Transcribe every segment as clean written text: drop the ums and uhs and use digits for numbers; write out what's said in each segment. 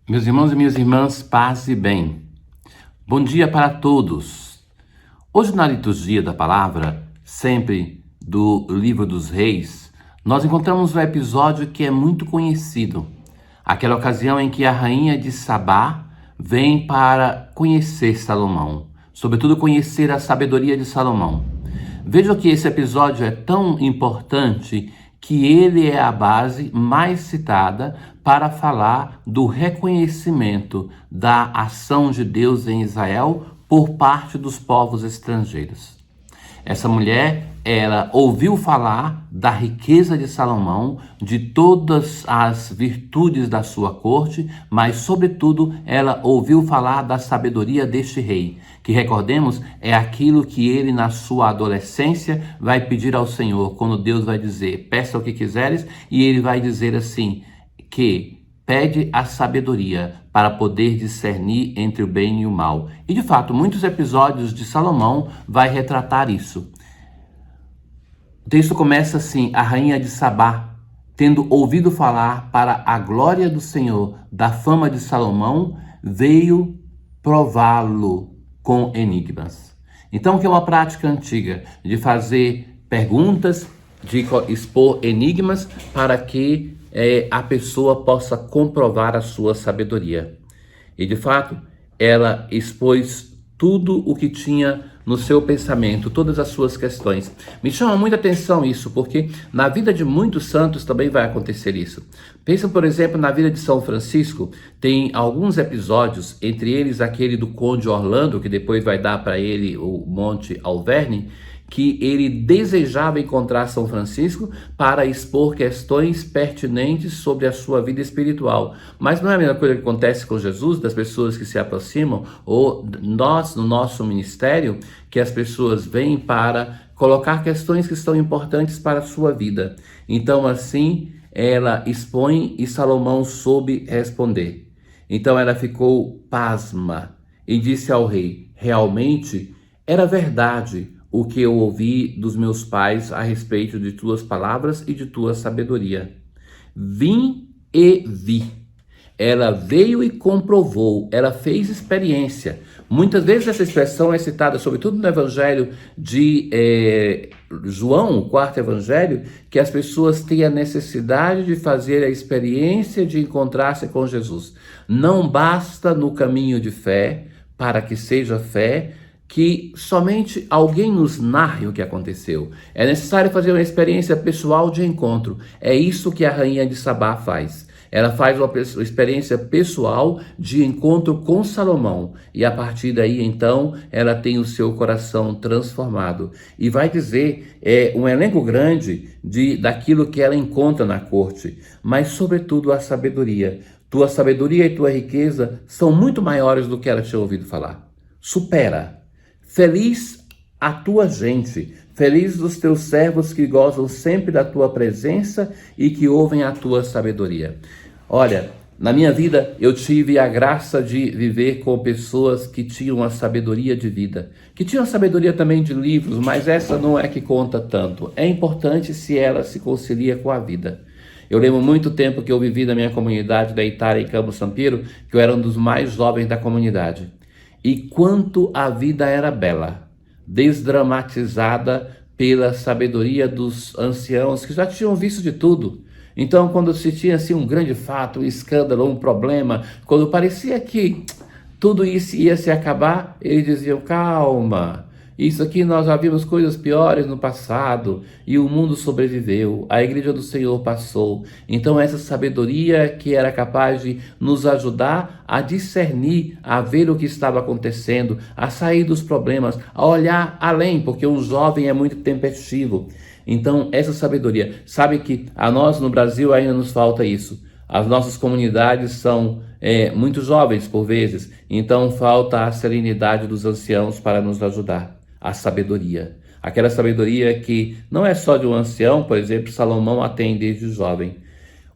Meus irmãos e minhas irmãs, paz e bem. Bom dia para todos. Hoje na liturgia da palavra, sempre do livro dos Reis, nós encontramos um episódio que é muito conhecido. Aquela ocasião em que a rainha de Sabá vem para conhecer Salomão, sobretudo conhecer a sabedoria de Salomão. Vejam que esse episódio é tão importante que ele é a base mais citada para falar do reconhecimento da ação de Deus em Israel por parte dos povos estrangeiros. Essa mulher, ela ouviu falar da riqueza de Salomão, de todas as virtudes da sua corte, mas, sobretudo, ela ouviu falar da sabedoria deste rei, que, recordemos, é aquilo que ele, na sua adolescência, vai pedir ao Senhor, quando Deus vai dizer, peça o que quiseres, e ele vai dizer assim, que pede a sabedoria para poder discernir entre o bem e o mal. E, de fato, muitos episódios de Salomão vai retratar isso. O texto começa assim: a rainha de Sabá, tendo ouvido falar para a glória do Senhor da fama de Salomão, veio prová-lo com enigmas. Então, que é uma prática antiga de fazer perguntas, de expor enigmas para que a pessoa possa comprovar a sua sabedoria. E de fato, ela expôs tudo o que tinha no seu pensamento, todas as suas questões. Me chama muita atenção isso, porque na vida de muitos santos também vai acontecer isso. Pensa, por exemplo, na vida de São Francisco, tem alguns episódios, entre eles aquele do Conde Orlando, que depois vai dar para ele o Monte Alverne, que ele desejava encontrar São Francisco para expor questões pertinentes sobre a sua vida espiritual. Mas não é a mesma coisa que acontece com Jesus, das pessoas que se aproximam, ou nós, no nosso ministério, que as pessoas vêm para colocar questões que são importantes para a sua vida. Então, assim, ela expõe e Salomão soube responder. Então, ela ficou pasma e disse ao rei, realmente era verdade o que eu ouvi dos meus pais a respeito de tuas palavras e de tua sabedoria. Vim e vi. Ela veio e comprovou, ela fez experiência. Muitas vezes essa expressão é citada, sobretudo no Evangelho de João, o quarto Evangelho, que as pessoas têm a necessidade de fazer a experiência de encontrar-se com Jesus. Não basta no caminho de fé, para que seja fé, que somente alguém nos narre o que aconteceu. É necessário fazer uma experiência pessoal de encontro. É isso que a rainha de Sabá faz. Ela faz uma experiência pessoal de encontro com Salomão. E a partir daí, então, ela tem o seu coração transformado. E vai dizer, um elenco grande daquilo que ela encontra na corte. Mas, sobretudo, a sabedoria. Tua sabedoria e tua riqueza são muito maiores do que ela tinha ouvido falar. Supera. Feliz a tua gente, feliz os teus servos que gozam sempre da tua presença e que ouvem a tua sabedoria. Olha, na minha vida eu tive a graça de viver com pessoas que tinham a sabedoria de vida, que tinham a sabedoria também de livros, mas essa não é que conta tanto. É importante se ela se concilia com a vida. Eu lembro muito tempo que eu vivi na minha comunidade da Itália, em Campo Sampiero, que eu era um dos mais jovens da comunidade. E quanto a vida era bela, desdramatizada pela sabedoria dos anciãos que já tinham visto de tudo. Então, quando se tinha assim, um grande fato, um escândalo, um problema, quando parecia que tudo isso ia se acabar, eles diziam, calma, isso aqui nós já vimos coisas piores no passado e o mundo sobreviveu, a igreja do Senhor passou. Então essa sabedoria que era capaz de nos ajudar a discernir, a ver o que estava acontecendo, a sair dos problemas, a olhar além, porque um jovem é muito tempestivo. Então essa sabedoria, sabe que a nós no Brasil ainda nos falta isso. As nossas comunidades são muito jovens por vezes, então falta a serenidade dos anciãos para nos ajudar. A sabedoria, aquela sabedoria que não é só de um ancião, por exemplo, Salomão a tem desde jovem.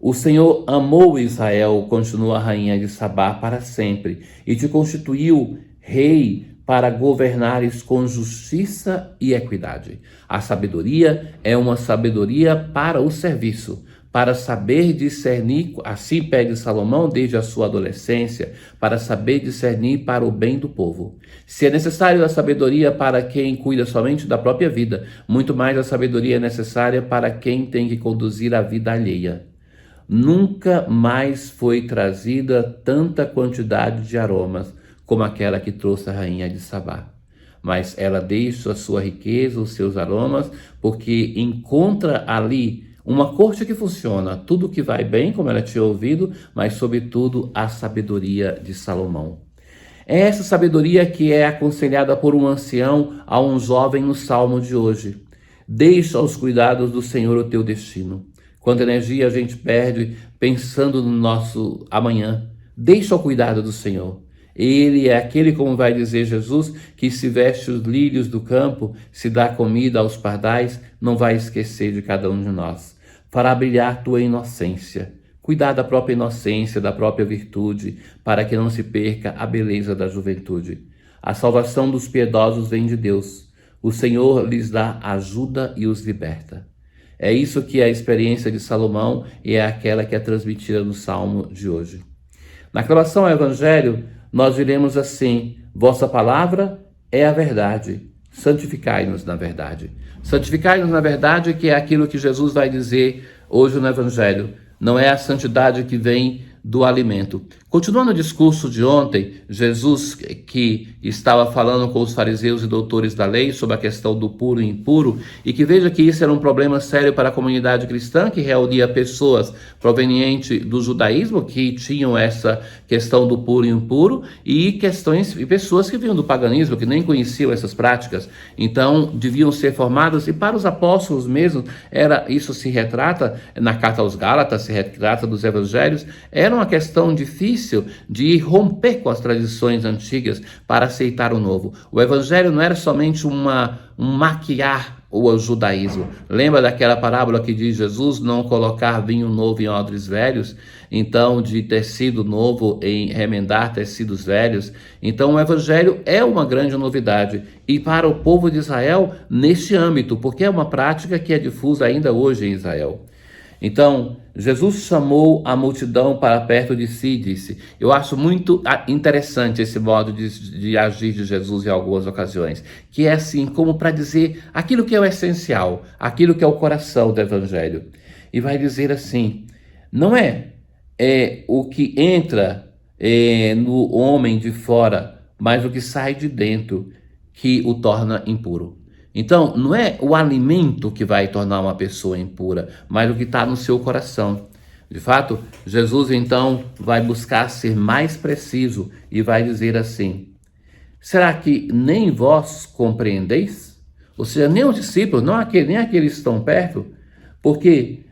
O Senhor amou Israel, continua a rainha de Sabá, para sempre, e te constituiu rei para governares com justiça e equidade. A sabedoria é uma sabedoria para o serviço, para saber discernir, assim pede Salomão desde a sua adolescência, para saber discernir para o bem do povo. Se é necessário a sabedoria para quem cuida somente da própria vida, muito mais a sabedoria é necessária para quem tem que conduzir a vida alheia. Nunca mais foi trazida tanta quantidade de aromas como aquela que trouxe a rainha de Sabá. Mas ela deixa a sua riqueza, os seus aromas, porque encontra ali uma corte que funciona, tudo que vai bem, como ela tinha ouvido, mas sobretudo a sabedoria de Salomão. É essa sabedoria que é aconselhada por um ancião a um jovem no salmo de hoje. Deixa aos cuidados do Senhor o teu destino. Quanta energia a gente perde pensando no nosso amanhã. Deixa ao cuidado do Senhor. Ele é aquele, como vai dizer Jesus, que se veste os lírios do campo, se dá comida aos pardais, não vai esquecer de cada um de nós. Fará brilhar tua inocência. Cuidar da própria inocência, da própria virtude, para que não se perca a beleza da juventude. A salvação dos piedosos vem de Deus. O Senhor lhes dá ajuda e os liberta. É isso que é a experiência de Salomão e é aquela que é transmitida no Salmo de hoje. Na aclamação ao Evangelho, nós diremos assim: vossa palavra é a verdade, santificai-nos na verdade. Santificai-nos na verdade, que é aquilo que Jesus vai dizer hoje no Evangelho. Não é a santidade que vem do alimento. Continuando o discurso de ontem, Jesus, que estava falando com os fariseus e doutores da lei sobre a questão do puro e impuro, e que veja que isso era um problema sério para a comunidade cristã, que reunia pessoas provenientes do judaísmo, que tinham essa questão do puro e impuro, e pessoas que vinham do paganismo, que nem conheciam essas práticas, então deviam ser formadas. E para os apóstolos mesmo, isso se retrata na carta aos Gálatas, se retrata dos evangelhos, era uma questão difícil de romper com as tradições antigas para aceitar o novo. O evangelho não era somente um maquiar o judaísmo. Lembra daquela parábola que diz Jesus não colocar vinho novo em odres velhos? Então, de tecido novo em remendar tecidos velhos. Então, o evangelho é uma grande novidade. E para o povo de Israel, neste âmbito, porque é uma prática que é difusa ainda hoje em Israel. Então, Jesus chamou a multidão para perto de si e disse. Eu acho muito interessante esse modo de agir de Jesus em algumas ocasiões, que é assim, como para dizer aquilo que é o essencial, aquilo que é o coração do Evangelho. E vai dizer assim, não é o que entra no homem de fora, mas o que sai de dentro que o torna impuro. Então, não é o alimento que vai tornar uma pessoa impura, mas o que está no seu coração. De fato, Jesus então vai buscar ser mais preciso e vai dizer assim, será que nem vós compreendeis? Ou seja, nem os discípulos, nem aqueles que estão perto, porque,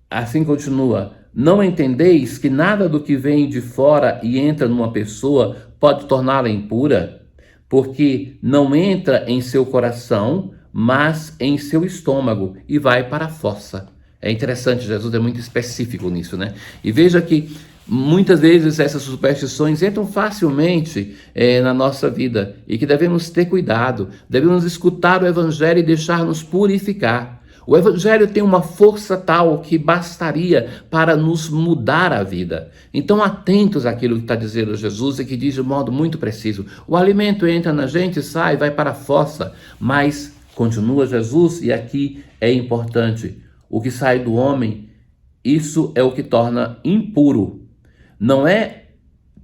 assim continua, não entendeis que nada do que vem de fora e entra numa pessoa pode torná-la impura? Porque não entra em seu coração, mas em seu estômago e vai para a fossa. É interessante, Jesus é muito específico nisso, né? E veja que muitas vezes essas superstições entram facilmente na nossa vida e que devemos ter cuidado, devemos escutar o Evangelho e deixar-nos purificar. O Evangelho tem uma força tal que bastaria para nos mudar a vida. Então, atentos àquilo que está dizendo Jesus e que diz de modo muito preciso. O alimento entra na gente, sai, vai para a fossa. Mas, continua Jesus, e aqui é importante, o que sai do homem, isso é o que torna impuro. Não é,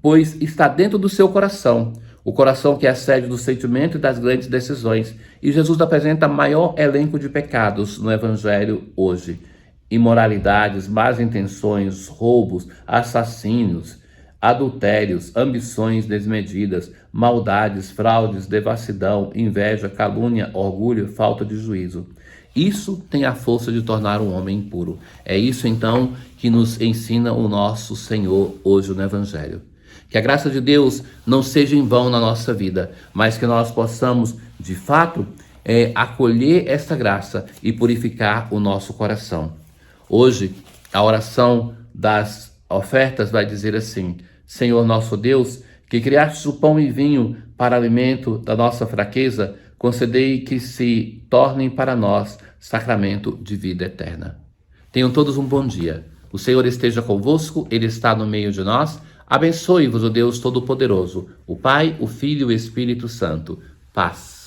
pois está dentro do seu coração. O coração que é a sede do sentimento e das grandes decisões. E Jesus apresenta maior elenco de pecados no Evangelho hoje. Imoralidades, más intenções, roubos, assassínios, adultérios, ambições desmedidas, maldades, fraudes, devassidão, inveja, calúnia, orgulho, falta de juízo. Isso tem a força de tornar um homem impuro. É isso então que nos ensina o nosso Senhor hoje no Evangelho. Que a graça de Deus não seja em vão na nossa vida, mas que nós possamos, de fato, acolher esta graça e purificar o nosso coração. Hoje, a oração das ofertas vai dizer assim, Senhor nosso Deus, que criastes o pão e vinho para alimento da nossa fraqueza, concedei que se tornem para nós sacramento de vida eterna. Tenham todos um bom dia. O Senhor esteja convosco, Ele está no meio de nós. Abençoe-vos o Deus Todo-Poderoso, o Pai, o Filho e o Espírito Santo. Paz.